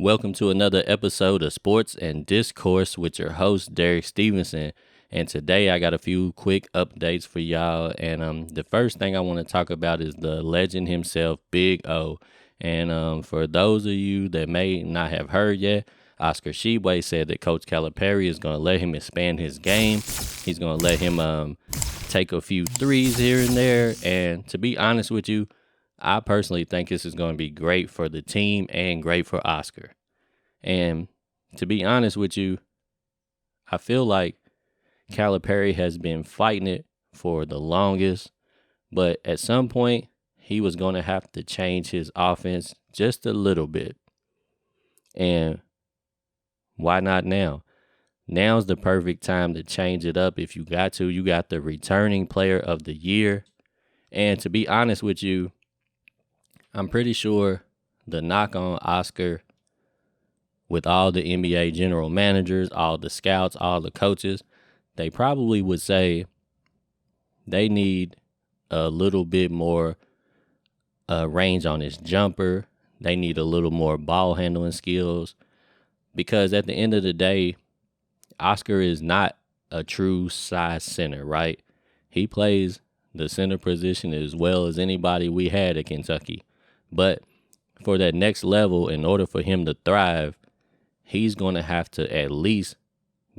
welcome to another episode of Sports and Discourse with your host, Derek Stevenson. And today I got a few quick updates for y'all. And the first thing I want to talk about is the legend himself, Big O. And for those of you that may not have heard yet, Oscar Tshiebwe said that Coach Calipari is going to let him expand his game. He's going to let him take a few threes here and there. And to be honest with you, I personally think this is going to be great for the team and great for Oscar. And to be honest with you, I feel like Calipari has been fighting it for the longest, but at some point, he was going to have to change his offense just a little bit. And why not now? Now's the perfect time to change it up if you got to. You got the returning player of the year. And to be honest with you, I'm pretty sure the knock on Oscar with all the NBA general managers, all the scouts, all the coaches, they probably would say they need a little bit more range on his jumper. They need a little more ball handling skills because at the end of the day, Oscar is not a true size center, right? He plays the center position as well as anybody we had at Kentucky. But for that next level, in order for him to thrive, he's going to have to at least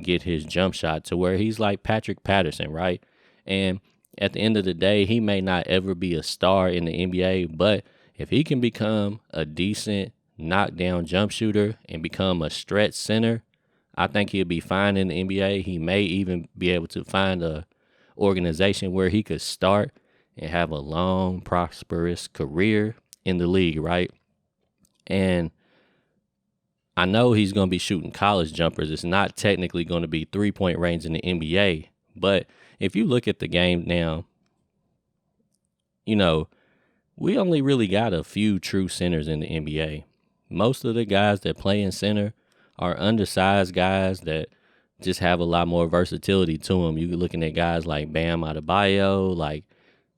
get his jump shot to where he's like Patrick Patterson, right? And at the end of the day, he may not ever be a star in the NBA, but if he can become a decent knockdown jump shooter and become a stretch center, I think he'll be fine in the NBA. He may even be able to find a organization where he could start and have a long, prosperous career in the league, right? And I know he's going to be shooting college jumpers. It's not technically going to be three-point range in the NBA. But if you look at the game now, you know, we only really got a few true centers in the NBA. Most of the guys that play in center are undersized guys that just have a lot more versatility to them. You're looking at guys like Bam Adebayo. Like,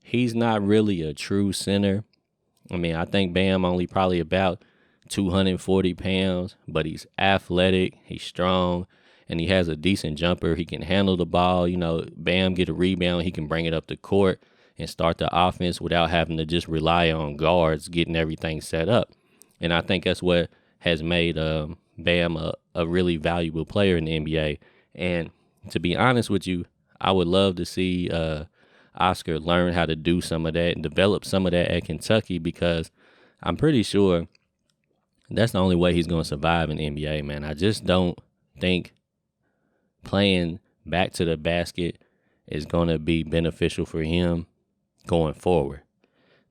he's not really a true center. I mean, I think Bam only probably about 240 pounds, but he's athletic, he's strong, and he has a decent jumper. He can handle the ball. You know, Bam get a rebound, he can bring it up the court and start the offense without having to just rely on guards getting everything set up. And I think that's what has made Bam a really valuable player in the NBA. And to be honest with you, I would love to see Oscar learn how to do some of that and develop some of that at Kentucky because I'm pretty sure that's the only way he's going to survive in the NBA, man. I just don't think playing back to the basket is going to be beneficial for him going forward.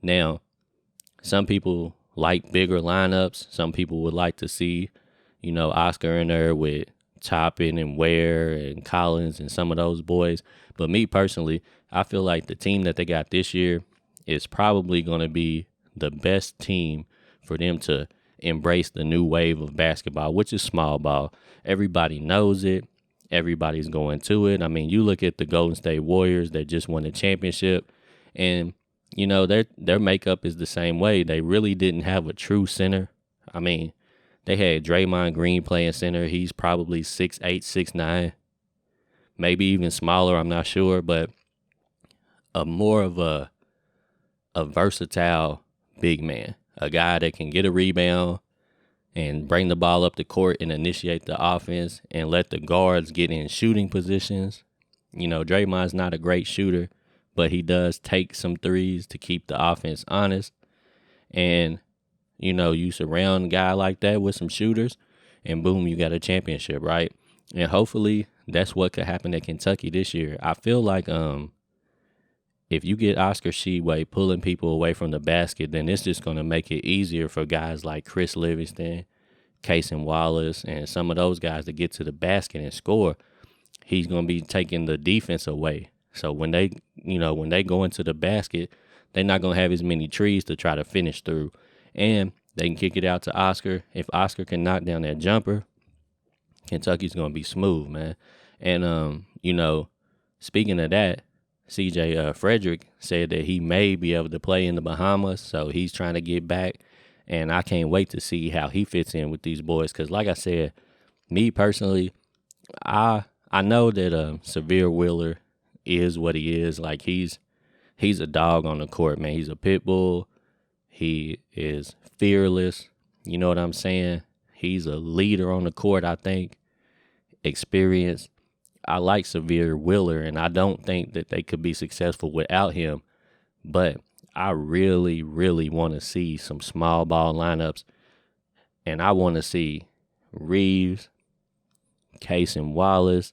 Now, some people like bigger lineups. Some people would like to see, you know, Oscar in there with Toppin and Ware and Collins and some of those boys. But me personally, I feel like the team that they got this year is probably going to be the best team for them to embrace the new wave of basketball, which is small ball. Everybody knows it. Everybody's going to it. I mean, you look at the Golden State Warriors that just won the championship, and, you know, their makeup is the same way. They really didn't have a true center. I mean, they had Draymond Green playing center. He's probably 6'8", 6'9", maybe even smaller, I'm not sure, but more of a versatile big man, a guy that can get a rebound and bring the ball up the court and initiate the offense and let the guards get in shooting positions. You know, Draymond's not a great shooter, but he does take some threes to keep the offense honest. And, you know, you surround a guy like that with some shooters and boom, you got a championship, right? And hopefully that's what could happen at Kentucky this year. I feel like if you get Oscar Tshiebwe pulling people away from the basket, then it's just going to make it easier for guys like Chris Livingston, Cason Wallace, and some of those guys to get to the basket and score. He's going to be taking the defense away. So when they go into the basket, they're not going to have as many trees to try to finish through. And they can kick it out to Oscar. If Oscar can knock down that jumper, Kentucky's going to be smooth, man. And, you know, speaking of that, CJ Frederick said that he may be able to play in the Bahamas, so he's trying to get back. And I can't wait to see how he fits in with these boys. Because, like I said, me personally, I know that Severe Wheeler is what he is. Like he's a dog on the court, man. He's a pit bull. He is fearless. You know what I'm saying? He's a leader on the court, I think. Experience. I like Severe Wheeler, and I don't think that they could be successful without him. But I really, really want to see some small ball lineups, and I want to see Reeves, Case and Wallace,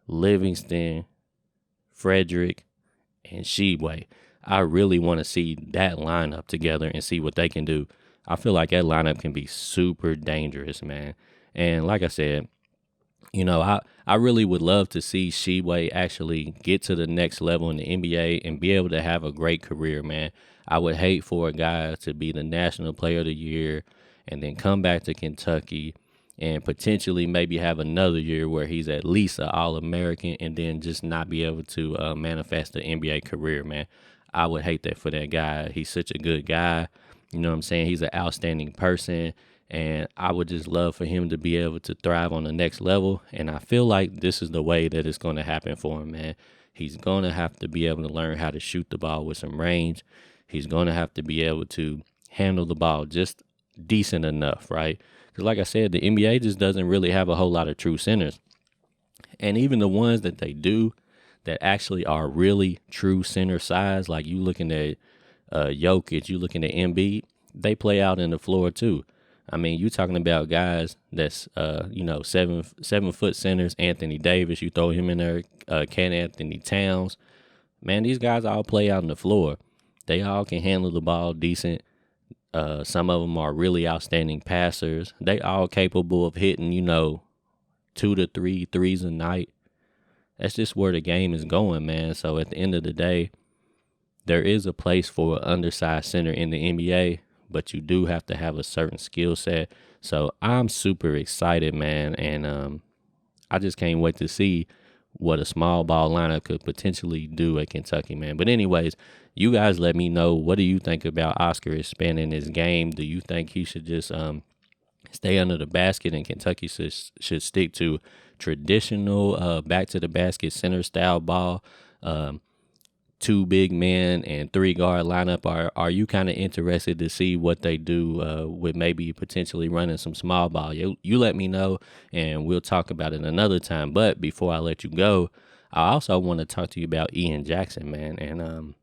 Livingston, Frederick, and Tshiebwe. I really want to see that lineup together and see what they can do. I feel like that lineup can be super dangerous, man. And like I said, I really would love to see Tshiebwe actually get to the next level in the NBA and be able to have a great career, man. I would hate for a guy to be the National Player of the Year and then come back to Kentucky and potentially maybe have another year where he's at least an All-American and then just not be able to manifest an NBA career, man. I would hate that for that guy. He's such a good guy. You know what I'm saying? He's an outstanding person. And I would just love for him to be able to thrive on the next level. And I feel like this is the way that it's going to happen for him, man. He's going to have to be able to learn how to shoot the ball with some range. He's going to have to be able to handle the ball just decent enough, right? Because like I said, the NBA just doesn't really have a whole lot of true centers. And even the ones that they do that actually are really true center size, like you looking at Jokic, you looking at Embiid, they play out in the floor too. I mean, you talking about guys that's 7 foot centers. Anthony Davis, you throw him in there. Ken Anthony Towns, man, these guys all play out on the floor. They all can handle the ball decent. Some of them are really outstanding passers. They all capable of hitting 2 to 3 threes a night. That's just where the game is going, man. So at the end of the day, there is a place for an undersized center in the NBA. But you do have to have a certain skill set. So I'm super excited, man. And I just can't wait to see what a small ball lineup could potentially do at Kentucky, man. But anyways, you guys let me know, what do you think about Oscar expanding his game? Do you think he should just stay under the basket and Kentucky should stick to traditional back to the basket center style ball? 2 big men and 3 guard lineup. Are you kind of interested to see what they do with maybe potentially running some small ball? You let me know, and we'll talk about it another time. But before I let you go, I also want to talk to you about Ian Jackson, man. And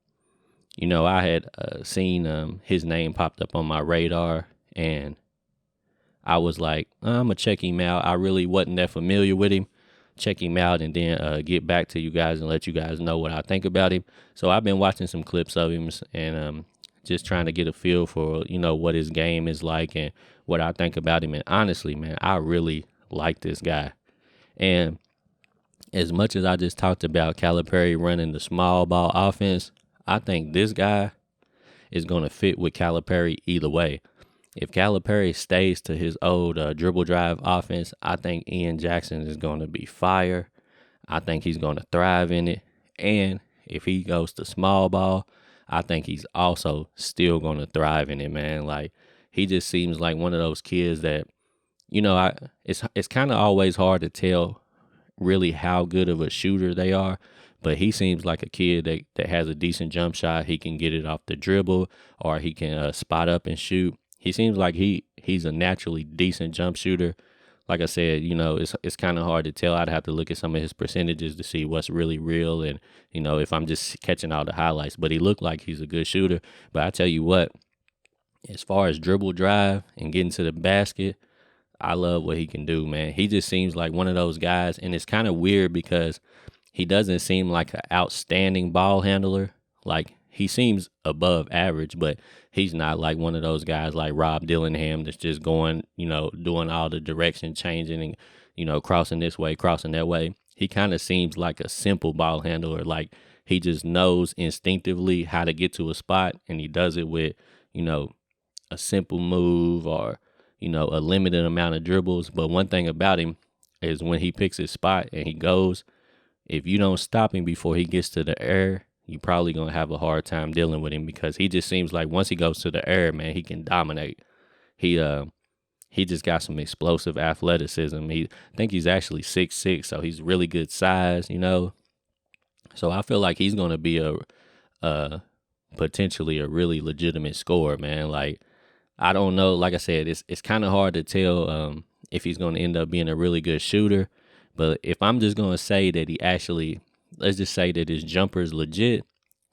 I had seen his name popped up on my radar, and I was like, I'm gonna check him out. I really wasn't that familiar with him. Check him out and then get back to you guys and let you guys know what I think about him. So I've been watching some clips of him and just trying to get a feel for, what his game is like and what I think about him. And honestly, man, I really like this guy. And as much as I just talked about Calipari running the small ball offense, I think this guy is going to fit with Calipari either way. If Calipari stays to his old dribble drive offense, I think Ian Jackson is going to be fire. I think he's going to thrive in it. And if he goes to small ball, I think he's also still going to thrive in it, man. Like, he just seems like one of those kids that, it's kind of always hard to tell really how good of a shooter they are. But he seems like a kid that has a decent jump shot. He can get it off the dribble, or he can spot up and shoot. He seems like he's a naturally decent jump shooter. Like I said, it's kind of hard to tell. I'd have to look at some of his percentages to see what's really real and, if I'm just catching all the highlights. But he looked like he's a good shooter. But I tell you what, as far as dribble drive and getting to the basket, I love what he can do, man. He just seems like one of those guys. And it's kind of weird because he doesn't seem like an outstanding ball handler. Like, he seems above average, but he's not like one of those guys like Rob Dillingham that's just going, doing all the direction changing and, crossing this way, crossing that way. He kind of seems like a simple ball handler. Like, he just knows instinctively how to get to a spot, and he does it with, a simple move or, a limited amount of dribbles. But one thing about him is when he picks his spot and he goes, if you don't stop him before he gets to the air, you probably gonna have a hard time dealing with him because he just seems like once he goes to the air, man, he can dominate. He he just got some explosive athleticism. I think he's actually 6'6", so he's really good size, you know. So I feel like he's gonna be a potentially a really legitimate scorer, man. Like I don't know, like I said, it's kind of hard to tell if he's gonna end up being a really good shooter. But if I'm just gonna say that he actually, let's just say that his jumper is legit,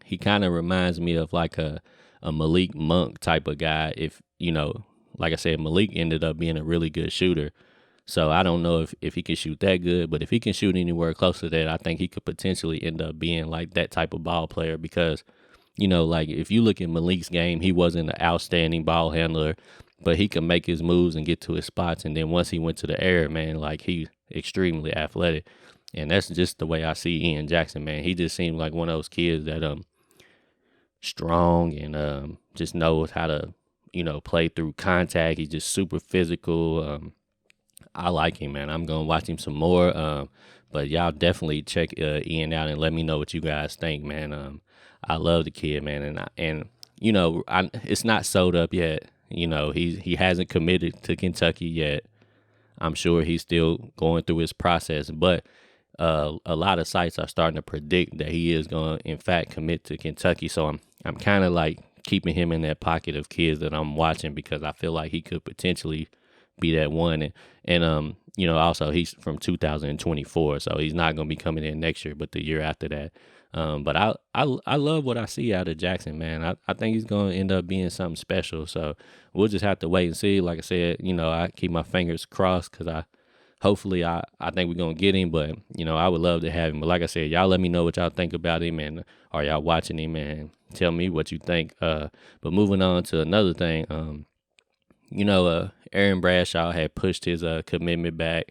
he kind of reminds me of like a Malik Monk type of guy. If you know, like I said, Malik ended up being a really good shooter. So I don't know if he can shoot that good, but if he can shoot anywhere close to that, I think he could potentially end up being like that type of ball player because, you know, like if you look at Malik's game, he wasn't an outstanding ball handler, but he could make his moves and get to his spots. And then once he went to the air, man, like he's extremely athletic. And that's just the way I see Ian Jackson, man. He just seems like one of those kids that strong and just knows how to, you know, play through contact. He's just super physical. I like him, man. I'm gonna watch him some more. But y'all definitely check Ian out and let me know what you guys think, man. I love the kid, man, and you know, it's not sold up yet. You know, he hasn't committed to Kentucky yet. I'm sure he's still going through his process, but a lot of sites are starting to predict that he is going to, in fact, commit to Kentucky. So I'm kind of like keeping him in that pocket of kids that I'm watching because I feel like he could potentially be that one. And you know, also he's from 2024, so he's not going to be coming in next year, but the year after that. But I love what I see out of Jackson, man. I think he's going to end up being something special. So we'll just have to wait and see. Like I said, you know, I keep my fingers crossed because hopefully I think we're going to get him. But, you know, I would love to have him. But like I said, y'all let me know what y'all think about him and are y'all watching him and tell me what you think. But moving on to another thing, you know, Aaron Bradshaw had pushed his commitment back.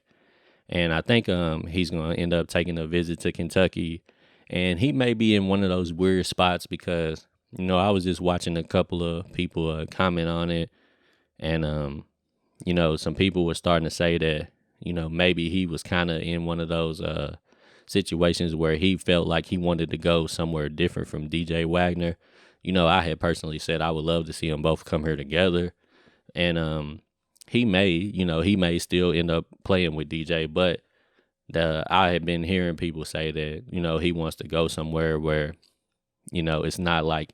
And I think he's going to end up taking a visit to Kentucky. And he may be in one of those weird spots because, you know, I was just watching a couple of people comment on it. And, you know, some people were starting to say that, you know, maybe he was kind of in one of those situations where he felt like he wanted to go somewhere different from DJ Wagner. You know, I had personally said I would love to see them both come here together. And he may still end up playing with DJ, but I had been hearing people say that, you know, he wants to go somewhere where, you know, it's not like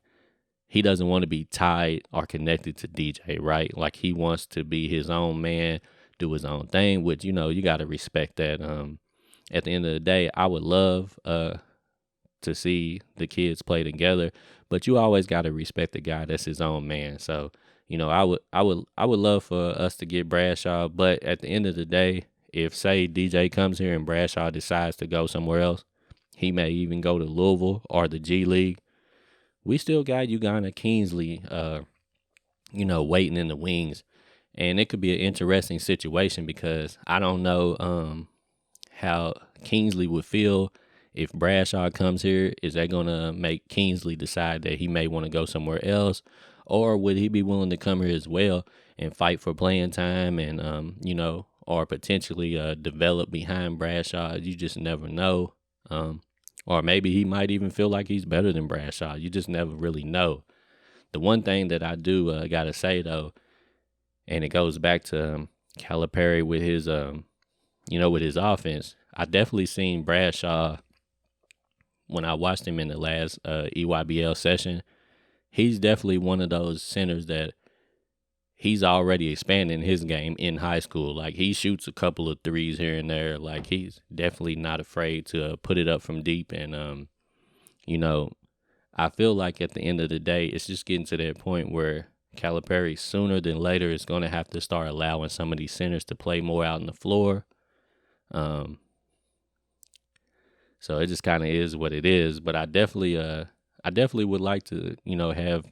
he doesn't want to be tied or connected to DJ, right? Like he wants to be his own man, do his own thing, which, you know, you got to respect that. At the end of the day, I would love to see the kids play together, but you always got to respect the guy that's his own man. So, you know, I would love for us to get Bradshaw, but at the end of the day, if say DJ comes here and Bradshaw decides to go somewhere else, he may even go to Louisville or the G League. We still got Uganda Kingsley, you know, waiting in the wings, and it could be an interesting situation because I don't know how Kingsley would feel if Bradshaw comes here. Is that gonna make Kingsley decide that he may want to go somewhere else, or would he be willing to come here as well and fight for playing time and you know, or potentially develop behind Bradshaw? You just never know. Or maybe he might even feel like he's better than Bradshaw. You just never really know. The one thing that I do gotta say though, and it goes back to Calipari with his you know, with his offense. I definitely seen Bradshaw when I watched him in the last EYBL session. He's definitely one of those centers that he's already expanding his game in high school. Like he shoots a couple of threes here and there. Like he's definitely not afraid to put it up from deep. And, you know, I feel like at the end of the day, it's just getting to that point where Calipari sooner than later is going to have to start allowing some of these centers to play more out on the floor. So it just kind of is what it is. But I definitely would like to, you know, have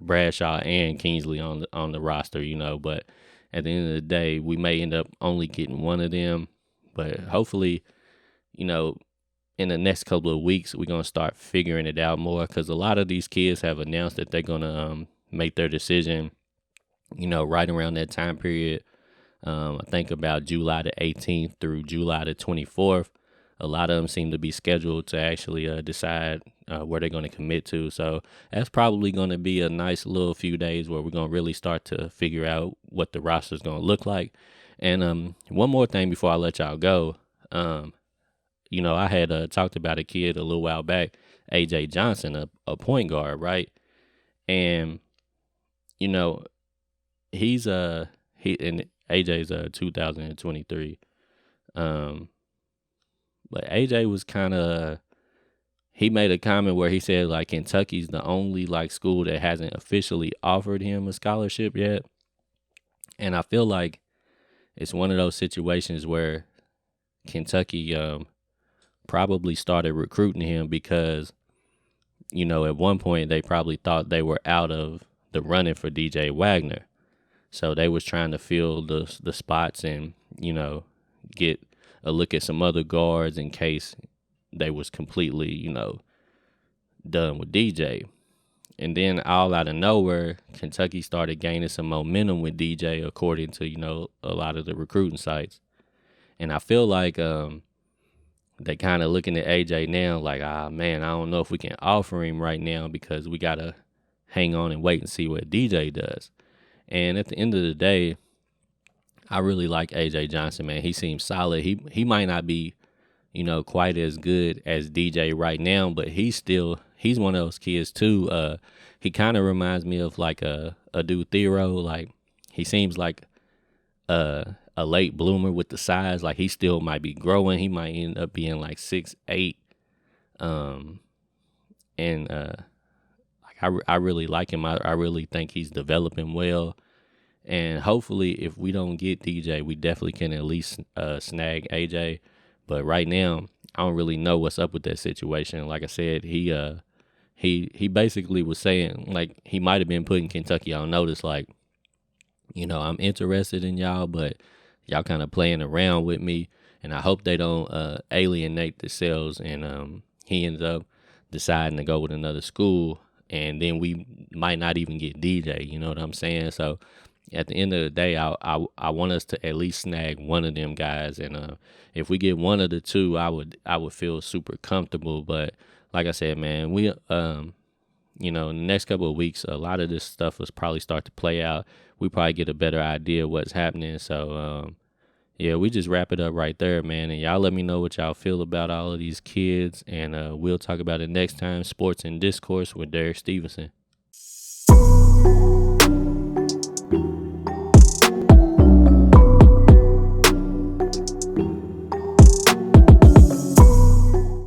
Bradshaw and Kingsley on the roster, you know, but at the end of the day, we may end up only getting one of them. But hopefully, you know, in the next couple of weeks, we're going to start figuring it out more because a lot of these kids have announced that they're going to make their decision, you know, right around that time period. I think about July the 18th through July the 24th. A lot of them seem to be scheduled to actually decide where they're going to commit to. So that's probably going to be a nice little few days where we're going to really start to figure out what the roster is going to look like. And one more thing before I let y'all go. I had talked about a kid a little while back, AJ Johnson, a point guard, right? And you know, he's and AJ's 2023. But AJ was kind of he made a comment where he said like Kentucky's the only like school that hasn't officially offered him a scholarship yet. And I feel like it's one of those situations where Kentucky probably started recruiting him because, at one point they probably thought they were out of the running for DJ Wagner. So they was trying to fill the spots and, get a look at some other guards in case they was completely, done with DJ. And then all out of nowhere, Kentucky started gaining some momentum with DJ according to, a lot of the recruiting sites. And I feel like they kind of looking at AJ now like, man, I don't know if we can offer him right now because we got to hang on and wait and see what DJ does. And at the end of the day, I really like AJ Johnson, man. He seems solid. He might not be, quite as good as DJ right now, but he's one of those kids too. He kind of reminds me of like a dude Thero. Like he seems like a late bloomer with the size. Like he still might be growing. He might end up being like 6'8". I really like him. I really think he's developing well. And hopefully if we don't get DJ, we definitely can at least snag AJ. But right now, I don't really know what's up with that situation. Like I said, he basically was saying like he might have been putting Kentucky on notice, like, I'm interested in y'all, but y'all kind of playing around with me, and I hope they don't alienate themselves. And he ends up deciding to go with another school, and then we might not even get DJ. You know what I'm saying? So at the end of the day, I want us to at least snag one of them guys, and if we get one of the two, I would feel super comfortable. But like I said, man, we in the next couple of weeks, a lot of this stuff will probably start to play out. We probably get a better idea of what's happening. So yeah, we just wrap it up right there, man. And y'all let me know what y'all feel about all of these kids, and we'll talk about it next time. Sports and Discourse with Derek Stevenson.